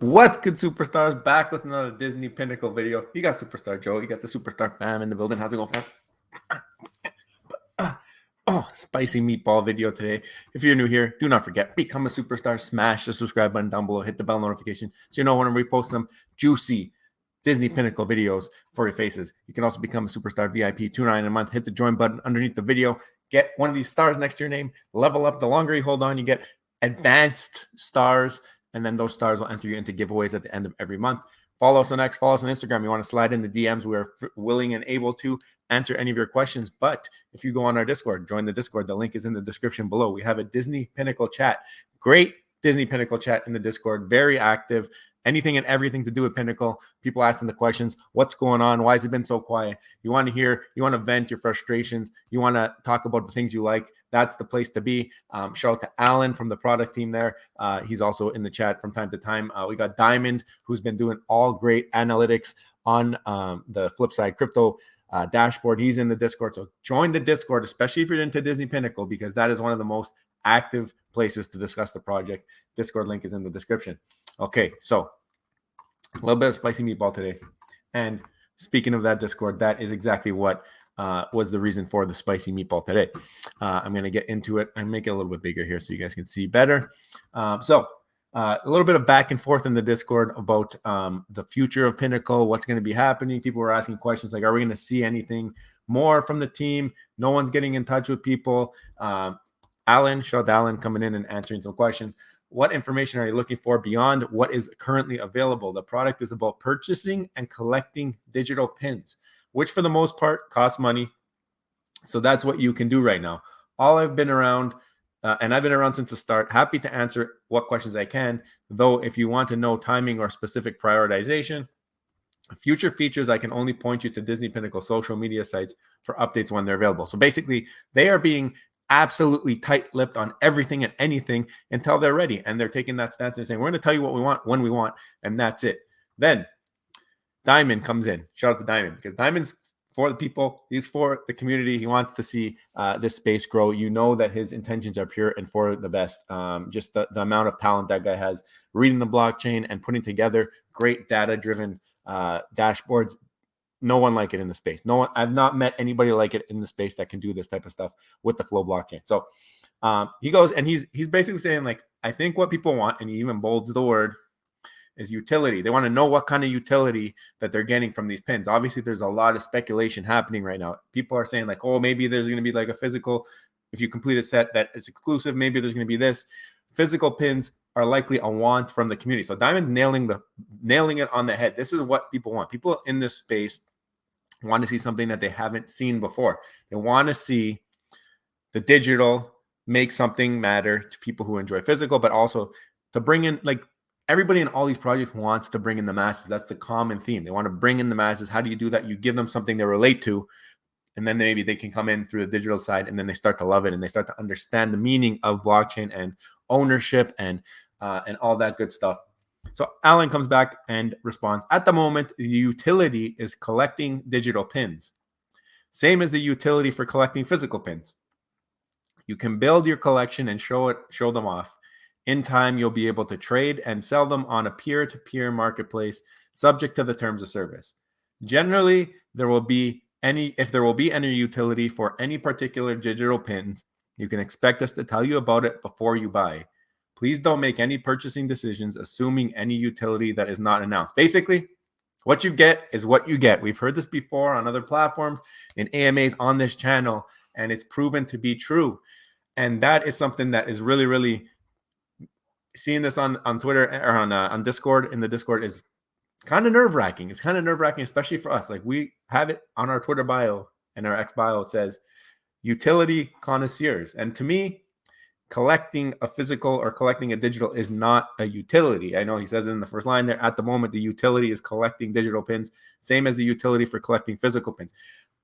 What's good, superstars? Back with another Disney Pinnacle video. You got Superstar Joe. You got the Superstar fam in the building. How's it going, fam? Oh, spicy meatball video today. If you're new here, do not forget, become a superstar. Smash the subscribe button down below. Hit the bell notification so you know when we post them juicy Disney Pinnacle videos for your faces. You can also become a superstar VIP, $2.99 a month. Hit the join button underneath the video. Get one of these stars next to your name. Level up. The longer you hold on, you get advanced stars. And then those stars will enter you into giveaways at the end of every month. Follow us on X, follow us on Instagram. You want to slide in the DMs. We are willing and able to answer any of your questions. But if you go on our Discord, join the Discord. The link is in the description below. We have a Disney Pinnacle chat. Great Disney Pinnacle chat in the Discord. Very active. Anything and everything to do with Pinnacle. People asking the questions. What's going on? Why has it been so quiet? You want to hear, you want to vent your frustrations. You want to talk about the things you like. That's the place to be. Shout out to Alan from the product team there. He's also in the chat from time to time. We got Diamond, who's been doing all great analytics on the Flipside Crypto dashboard. He's in the Discord. So join the Discord, especially if you're into Disney Pinnacle, because that is one of the most active places to discuss the project. Discord link is in the description. Okay, so a little bit of spicy meatball today. And speaking of that Discord, that is exactly what was the reason for the spicy meatball today. I'm going to get into it and make it a little bit bigger here so you guys can see better. So a little bit of back and forth in the Discord about the future of Pinnacle, what's going to be happening. People were asking questions like, are we going to see anything more from the team? No one's getting in touch with people. Alan, shout out to Alan coming in and answering some questions. What information are you looking for beyond what is currently available? The product is about purchasing and collecting digital pins, which for the most part costs money. So that's what you can do right now. All I've been around, and I've been around since the start, happy to answer what questions I can. Though if you want to know timing or specific prioritization, future features, I can only point you to Disney Pinnacle social media sites for updates when they're available. So basically, they are being absolutely tight-lipped on everything and anything until they're ready. And they're taking that stance and saying, we're going to tell you what we want when we want, and that's it. Then Diamond comes in. Shout out to Diamond, because Diamond's for the people. He's for the community. He wants to see this space grow. You know that his intentions are pure and for the best. Just the amount of talent that guy has, reading the blockchain and putting together great data-driven dashboards. No one like it in the space. No one. I've not met anybody like it in the space that can do this type of stuff with the Flow blockchain. So he goes and he's basically saying, like, I think what people want, and he even bolds the word, is utility. They want to know what kind of utility that they're getting from these pins. Obviously, there's a lot of speculation happening right now. People are saying, like, oh, maybe there's going to be like a physical, if you complete a set that is exclusive, maybe there's going to be this. Physical pins are likely a want from the community. So Diamond's nailing it on the head. This is what people want. People in this space want to see something that they haven't seen before. They want to see the digital make something matter to people who enjoy physical, but also to bring in, like, everybody in all these projects wants to bring in the masses. That's the common theme. They want to bring in the masses. How do you do that? You give them something they relate to, and then maybe they can come in through the digital side, and then they start to love it, and they start to understand the meaning of blockchain and ownership and all that good stuff. So Alan comes back and responds, at the moment, the utility is collecting digital pins. Same as the utility for collecting physical pins. You can build your collection and show them off. In time, you'll be able to trade and sell them on a peer-to-peer marketplace, subject to the terms of service. Generally, if there will be any utility for any particular digital pins, you can expect us to tell you about it before you buy. Please don't make any purchasing decisions assuming any utility that is not announced. Basically, what you get is what you get. We've heard this before on other platforms, in AMAs on this channel, and it's proven to be true. And that is something that is really, really, seeing this on Twitter or on Discord, in the Discord, is kind of nerve-wracking. It's kind of nerve-wracking, especially for us. Like, we have it on our Twitter bio and our X bio. It says utility connoisseurs. And to me, collecting a physical or collecting a digital is not a utility. I know he says it in the first line there. At the moment, the utility is collecting digital pins, same as the utility for collecting physical pins.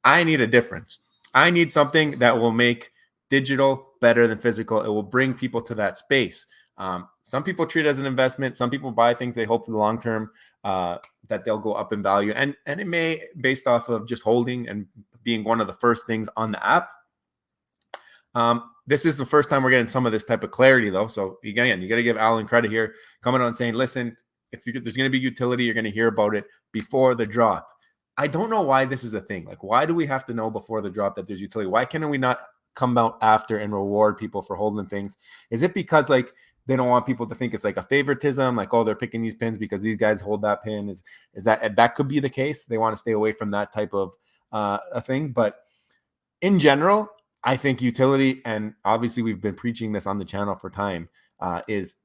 I need a difference. I need something that will make digital better than physical. It will bring people to that space. Some people treat it as an investment. Some people buy things they hope for the long term that they'll go up in value. And it may, based off of just holding and being one of the first things on the app. This is the first time we're getting some of this type of clarity, though. So again, you got to give Alan credit here, coming on saying, listen, there's going to be utility, you're going to hear about it before the drop. I don't know why this is a thing. Like, why do we have to know before the drop that there's utility? Why can't we not come out after and reward people for holding things? Is it because like they don't want people to think it's like a favoritism, like, oh, they're picking these pins because these guys hold that pin? Is that could be the case? They want to stay away from that type of a thing. But in general, I think utility, and obviously we've been preaching this on the channel for time, is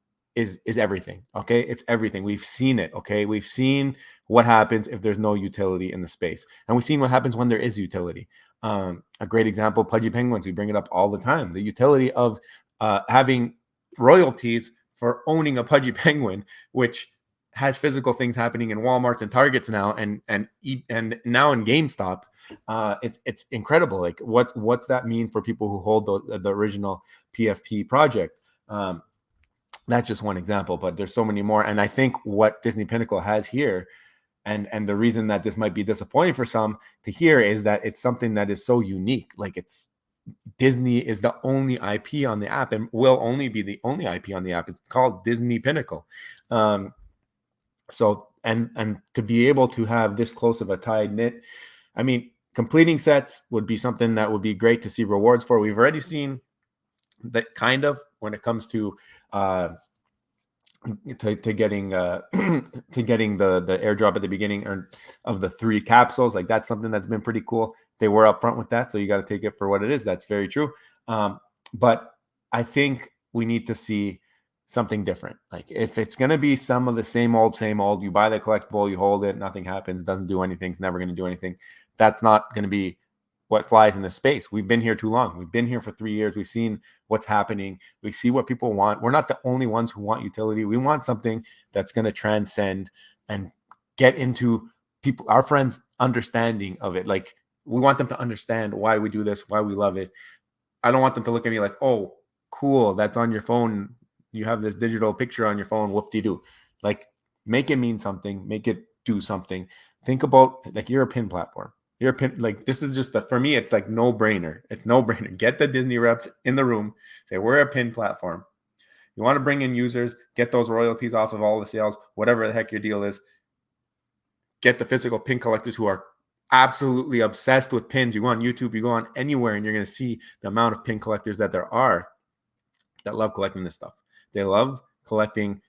everything. Okay, it's everything. We've seen it. Okay, we've seen what happens if there's no utility in the space, and we've seen what happens when there is utility. A great example, Pudgy Penguins. We bring it up all the time. The utility of having royalties for owning a Pudgy Penguin, which has physical things happening in Walmarts and Targets now, and now in GameStop. It's incredible. Like, what's that mean for people who hold the original PFP project? That's just one example, but there's so many more. And I think what Disney Pinnacle has here, and the reason that this might be disappointing for some to hear, is that it's something that is so unique. Like, it's Disney is the only IP on the app and will only be the only IP on the app. It's called Disney Pinnacle. So and to be able to have this close of a tied knit, I mean, completing sets would be something that would be great to see rewards for. We've already seen that kind of when it comes to getting to getting the airdrop at the beginning of the 3 capsules. Like, that's something that's been pretty cool. They were upfront with that, so you got to take it for what it is. That's very true. But I think we need to see something different. Like, if it's going to be some of the same old, you buy the collectible, you hold it, nothing happens, doesn't do anything, it's never going to do anything. That's not going to be what flies in this space. We've been here too long. We've been here for 3 years. We've seen what's happening. We see what people want. We're not the only ones who want utility. We want something that's going to transcend and get into people, our friends' understanding of it. Like, we want them to understand why we do this, why we love it. I don't want them to look at me like, oh, cool, that's on your phone. You have this digital picture on your phone. Whoop-de-doo. Like, make it mean something. Make it do something. Think about, like, you're a pin platform. You're a pin, like, this is just for me, it's like no brainer. It's no brainer. Get the Disney reps in the room. Say, we're a pin platform. You want to bring in users, get those royalties off of all the sales, whatever the heck your deal is. Get the physical pin collectors who are absolutely obsessed with pins. You go on YouTube, you go on anywhere, and you're going to see the amount of pin collectors that there are that love collecting this stuff. They love collecting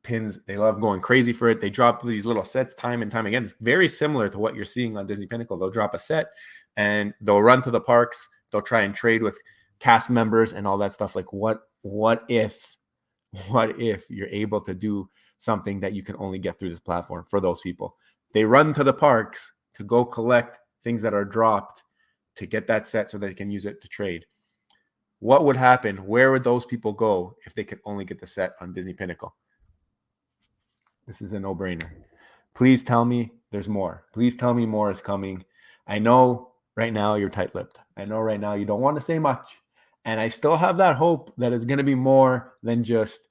pins. They love going crazy for it. They drop these little sets time and time again. It's very similar to what you're seeing on Disney Pinnacle. They'll drop a set and they'll run to the parks. They'll try and trade with cast members and all that stuff. Like, what if you're able to do something that you can only get through this platform for those people? They run to the parks to go collect things that are dropped to get that set so they can use it to trade. What would happen? Where would those people go if they could only get the set on Disney Pinnacle? This is a no-brainer. Please tell me there's more. Please tell me more is coming. I know right now you're tight-lipped. I know right now you don't want to say much. And I still have that hope that it's going to be more than just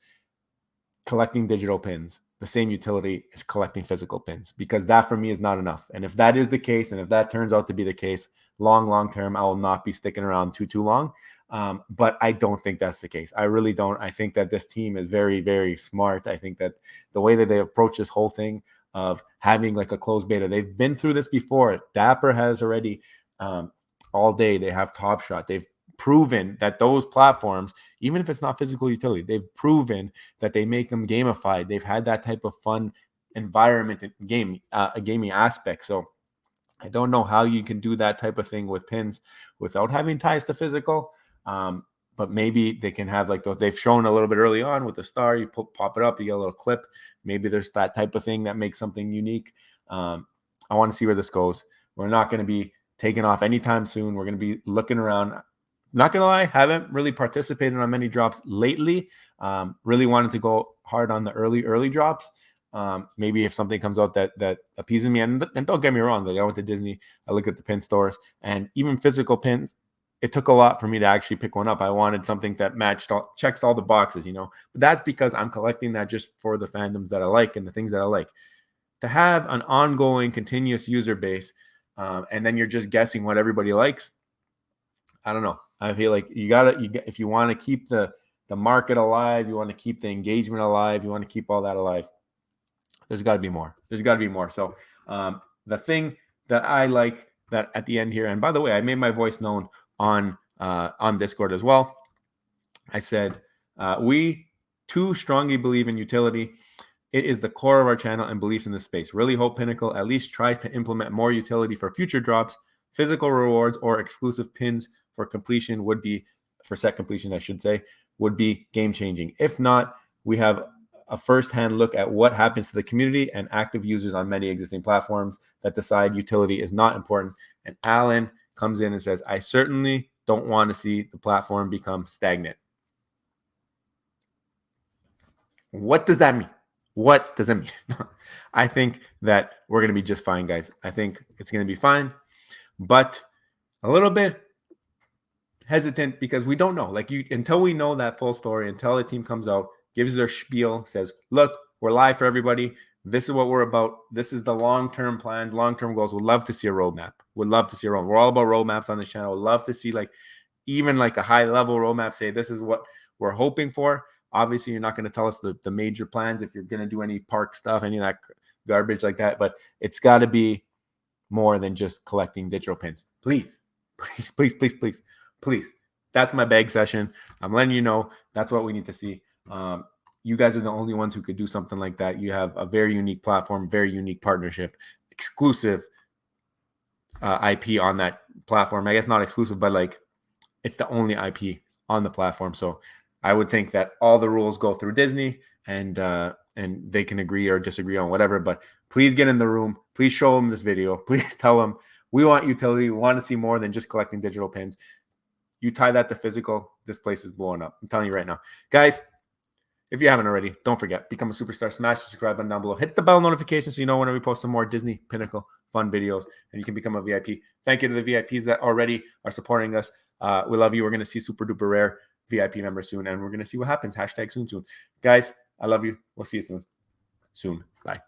collecting digital pins. The same utility is collecting physical pins, because that for me is not enough. And if that is the case, and if that turns out to be the case, long term, I will not be sticking around too long. But I don't think that's the case. I really don't. I think that this team is very, very smart. I think that the way that they approach this whole thing of having like a closed beta, they've been through this before. Dapper has already all day. They have Top Shot. They've proven that those platforms, even if it's not physical utility, they've proven that they make them gamified. They've had that type of fun environment in game, a gaming aspect. So I don't know how you can do that type of thing with pins without having ties to physical. But maybe they can have like those. They've shown a little bit early on with the star. You pop it up, you get a little clip. Maybe there's that type of thing that makes something unique. I want to see where this goes. We're not going to be taking off anytime soon. We're going to be looking around. Not going to lie, haven't really participated on many drops lately. Really wanted to go hard on the early drops. Maybe if something comes out that appeases me, and don't get me wrong, like I went to Disney, I looked at the pin stores, and even physical pins, it took a lot for me to actually pick one up. I wanted something that checks all the boxes, but that's because I'm collecting that just for the fandoms that I like and the things that I like. To have an ongoing, continuous user base, and then you're just guessing what everybody likes, I don't know. I feel like if you want to keep the market alive, you want to keep the engagement alive, you want to keep all that alive, There's got to be more. There's got to be more. So the thing that I like that at the end here, and by the way, I made my voice known on Discord as well. I said, we too strongly believe in utility. It is the core of our channel and beliefs in this space. Really hope Pinnacle at least tries to implement more utility for future drops. Physical rewards or exclusive pins for completion would be, for set completion, I should say, would be game changing. If not, we have a first-hand look at what happens to the community and active users on many existing platforms that decide utility is not important. And Alan comes in and says, I certainly don't want to see the platform become stagnant. What does that mean? What does that mean? I think that we're going to be just fine, guys. I think it's going to be fine, but a little bit hesitant because we don't know. Like, until we know that full story, until the team comes out, gives their spiel, says, look, we're live for everybody. This is what we're about. This is the long-term plans, long-term goals. We'd love to see a roadmap. We'd love to see a roadmap. We're all about roadmaps on this channel. We'd love to see even a high-level roadmap, say this is what we're hoping for. Obviously, you're not going to tell us the major plans if you're going to do any park stuff, any of that garbage like that. But it's got to be more than just collecting digital pins. Please, please, please, please, please, please. That's my beg session. I'm letting you know that's what we need to see. You guys are the only ones who could do something like that. You have a very unique platform, very unique partnership, exclusive IP on that platform. I guess not exclusive, but it's the only IP on the platform. So I would think that all the rules go through Disney and they can agree or disagree on whatever. But please get in the room. Please show them this video. Please tell them we want utility. We want to see more than just collecting digital pins. You tie that to physical, this place is blowing up. I'm telling you right now. Guys, if you haven't already, don't forget, become a superstar. Smash the subscribe button down below. Hit the bell notification so you know when we post some more Disney Pinnacle fun videos, and you can become a VIP. Thank you to the VIPs that already are supporting us. We love you. We're going to see super duper rare VIP members soon, and we're going to see what happens. #soon. Guys, I love you. We'll see you soon. Bye.